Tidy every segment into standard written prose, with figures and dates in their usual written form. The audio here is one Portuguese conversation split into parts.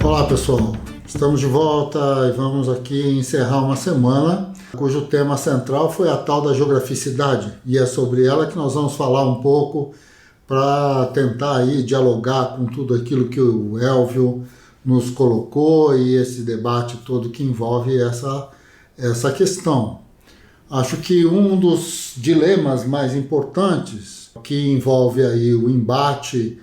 Olá pessoal, estamos de volta e vamos aqui encerrar uma semana cujo tema central foi a tal da geograficidade, e é sobre ela que nós vamos falar um pouco para tentar aí dialogar com tudo aquilo que o Elvio nos colocou e esse debate todo que envolve essa questão. Acho que um dos dilemas mais importantes que envolve aí o embate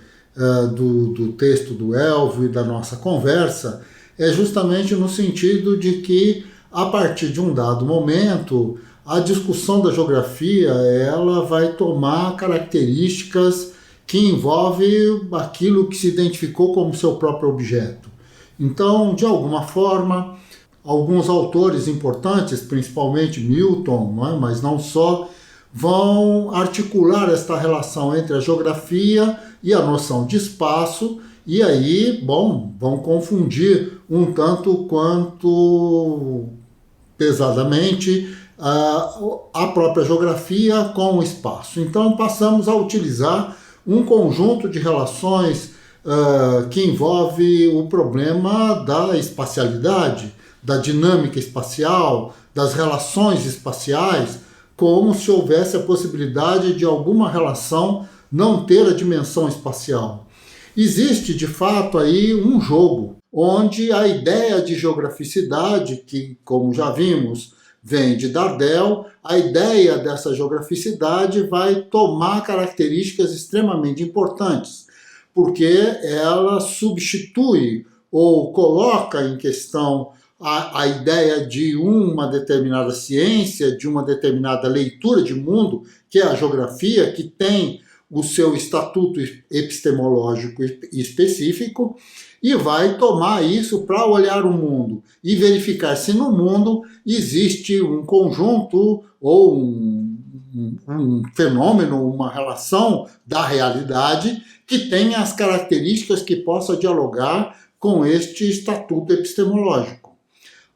do texto do Elvio e da nossa conversa é justamente no sentido de que, a partir de um dado momento, a discussão da geografia ela vai tomar características que envolvem aquilo que se identificou como seu próprio objeto. Então, de alguma forma, alguns autores importantes, principalmente Milton, mas não só, vão articular esta relação entre a geografia e a noção de espaço, e aí, vão confundir um tanto quanto pesadamente a própria geografia com o espaço. Então passamos a utilizar um conjunto de relações que envolve o problema da espacialidade, da dinâmica espacial, das relações espaciais, como se houvesse a possibilidade de alguma relação não ter a dimensão espacial. Existe, de fato, aí um jogo, onde a ideia de geograficidade, que, como já vimos, vem de Dardel, a ideia dessa geograficidade vai tomar características extremamente importantes, porque ela substitui ou coloca em questão a ideia de uma determinada ciência, de uma determinada leitura de mundo, que é a geografia, que tem o seu estatuto epistemológico específico, e vai tomar isso para olhar o mundo e verificar se no mundo existe um conjunto ou um fenômeno, uma relação da realidade que tenha as características que possa dialogar com este estatuto epistemológico.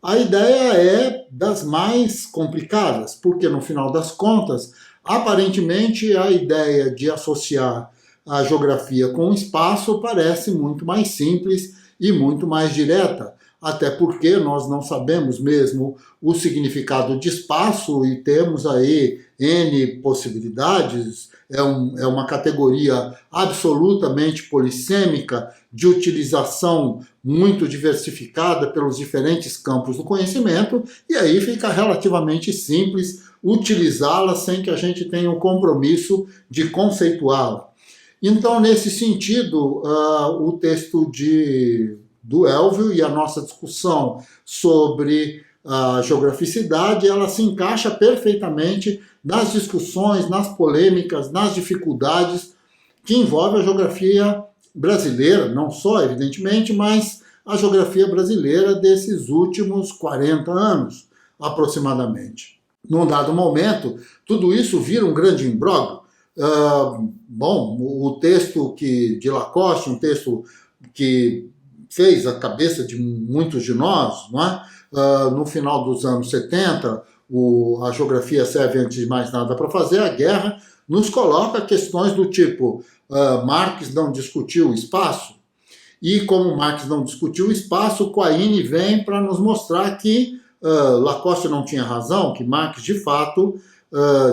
A ideia é das mais complicadas, porque no final das contas, aparentemente a ideia de associar a geografia com o espaço parece muito mais simples e muito mais direta, até porque nós não sabemos mesmo o significado de espaço e temos aí N possibilidades, é uma categoria absolutamente polissêmica, de utilização muito diversificada pelos diferentes campos do conhecimento, e aí fica relativamente simples utilizá-la sem que a gente tenha o compromisso de conceituá-la. Então, nesse sentido, o texto do Elvio e a nossa discussão sobre a geograficidade, ela se encaixa perfeitamente nas discussões, nas polêmicas, nas dificuldades que envolvem a geografia brasileira, não só, evidentemente, mas a geografia brasileira desses últimos 40 anos, aproximadamente. Num dado momento, tudo isso vira um grande imbróglio. O texto de Lacoste, um texto que fez a cabeça de muitos de nós, não é? No final dos anos 70, a geografia serve antes de mais nada para fazer a guerra, nos coloca questões do tipo Marx não discutiu o espaço, e como Marx não discutiu o espaço, Quaine vem para nos mostrar que Lacoste não tinha razão, que Marx de fato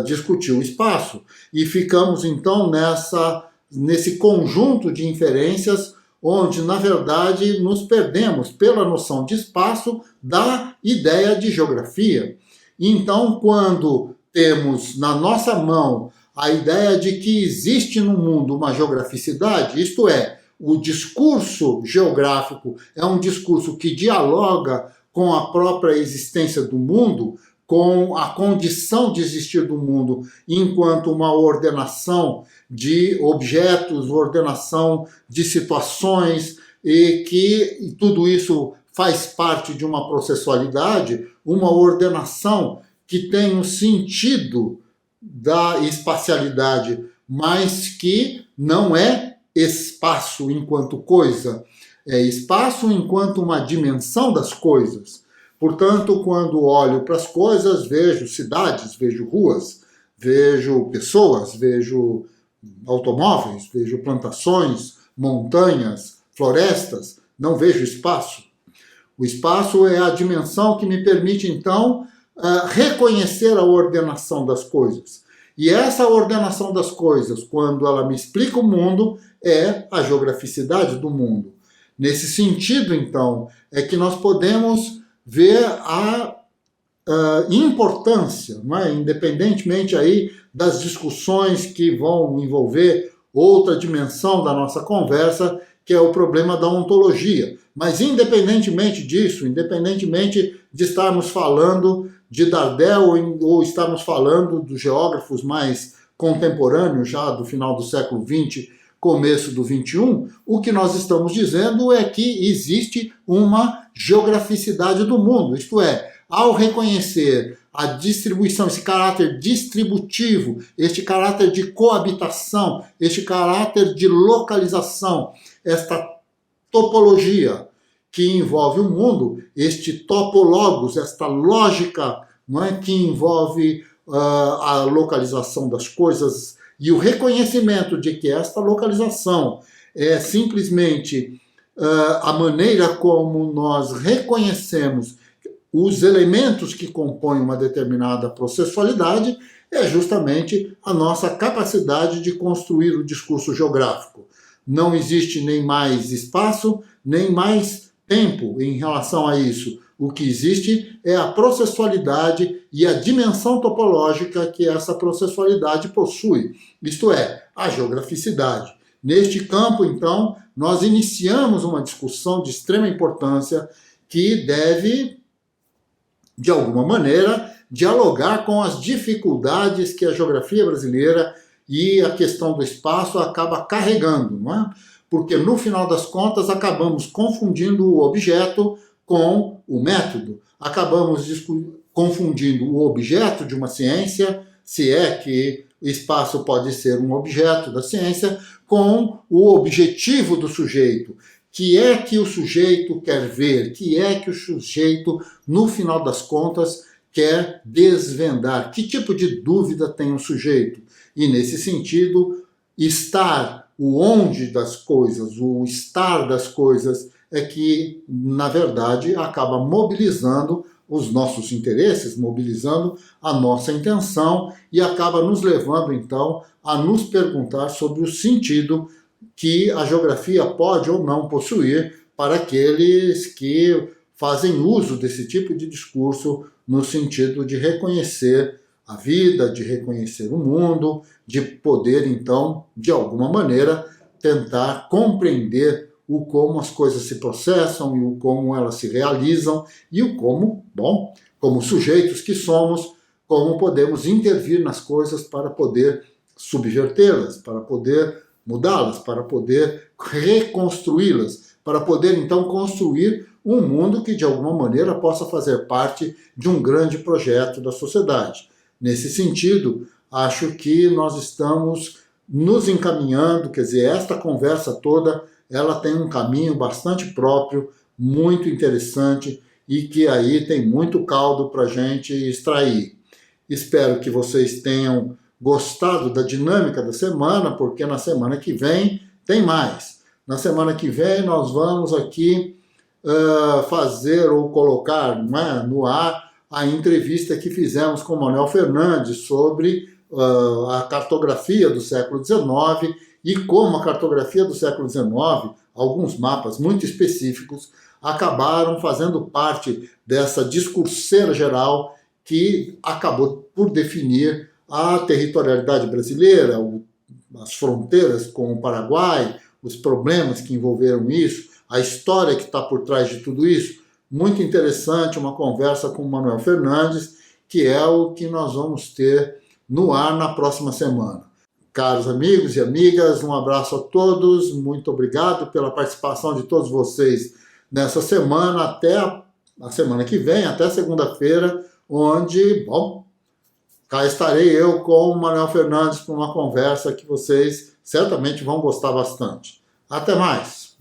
discutiu o espaço, e ficamos então nesse conjunto de inferências onde, na verdade, nos perdemos pela noção de espaço da ideia de geografia. Então, quando temos na nossa mão a ideia de que existe no mundo uma geograficidade, isto é, o discurso geográfico é um discurso que dialoga com a própria existência do mundo, com a condição de existir do mundo enquanto uma ordenação de objetos, ordenação de situações, e que tudo isso faz parte de uma processualidade, uma ordenação que tem um sentido da espacialidade, mas que não é espaço enquanto coisa, é espaço enquanto uma dimensão das coisas. Portanto, quando olho para as coisas, vejo cidades, vejo ruas, vejo pessoas, vejo automóveis, vejo plantações, montanhas, florestas, não vejo espaço. O espaço é a dimensão que me permite, então, reconhecer a ordenação das coisas. E essa ordenação das coisas, quando ela me explica o mundo, é a geograficidade do mundo. Nesse sentido, então, é que nós podemos ver a importância, não é? Independentemente aí das discussões que vão envolver outra dimensão da nossa conversa, que é o problema da ontologia. Mas independentemente disso, independentemente de estarmos falando de Dardel ou estarmos falando dos geógrafos mais contemporâneos, já do final do século XX, começo do XXI, o que nós estamos dizendo é que existe uma geograficidade do mundo, isto é, ao reconhecer a distribuição, esse caráter distributivo, este caráter de coabitação, este caráter de localização, esta topologia que envolve o mundo, este topologos, esta lógica, não é, que envolve a localização das coisas e o reconhecimento de que esta localização é simplesmente a maneira como nós reconhecemos os elementos que compõem uma determinada processualidade, é justamente a nossa capacidade de construir o discurso geográfico. Não existe nem mais espaço, nem mais tempo em relação a isso. O que existe é a processualidade e a dimensão topológica que essa processualidade possui, isto é, a geograficidade. Neste campo, então, nós iniciamos uma discussão de extrema importância que deve, de alguma maneira, dialogar com as dificuldades que a geografia brasileira e a questão do espaço acaba carregando, não é? Porque, no final das contas, acabamos confundindo o objeto com o método. Acabamos confundindo o objeto de uma ciência, se é que o espaço pode ser um objeto da ciência, com o objetivo do sujeito. Que é que o sujeito quer ver? Que é que o sujeito, no final das contas, quer desvendar? Que tipo de dúvida tem o sujeito? E, nesse sentido, o onde das coisas, o estar das coisas, é que, na verdade, acaba mobilizando os nossos interesses, mobilizando a nossa intenção e acaba nos levando, então, a nos perguntar sobre o sentido que a geografia pode ou não possuir para aqueles que fazem uso desse tipo de discurso no sentido de reconhecer a vida, de reconhecer o mundo, de poder, então, de alguma maneira, tentar compreender o como as coisas se processam e o como elas se realizam e o como, como sujeitos que somos, como podemos intervir nas coisas para poder subvertê-las, para poder mudá-las, para poder reconstruí-las, para poder então construir um mundo que de alguma maneira possa fazer parte de um grande projeto da sociedade. Nesse sentido, acho que nós estamos nos encaminhando, quer dizer, esta conversa toda, ela tem um caminho bastante próprio, muito interessante e que aí tem muito caldo para a gente extrair. Espero que vocês tenham gostado da dinâmica da semana, porque na semana que vem tem mais. Na semana que vem nós vamos aqui fazer ou colocar no ar a entrevista que fizemos com o Manuel Fernandes sobre a cartografia do século XIX e como a cartografia do século XIX, alguns mapas muito específicos, acabaram fazendo parte dessa discurseira geral que acabou por definir a territorialidade brasileira, as fronteiras com o Paraguai, os problemas que envolveram isso, a história que está por trás de tudo isso. Muito interessante, uma conversa com o Manuel Fernandes, que é o que nós vamos ter no ar na próxima semana. Caros amigos e amigas, um abraço a todos, muito obrigado pela participação de todos vocês nessa semana, até a semana que vem, até segunda-feira, onde, cá estarei eu com o Manuel Fernandes para uma conversa que vocês certamente vão gostar bastante. Até mais!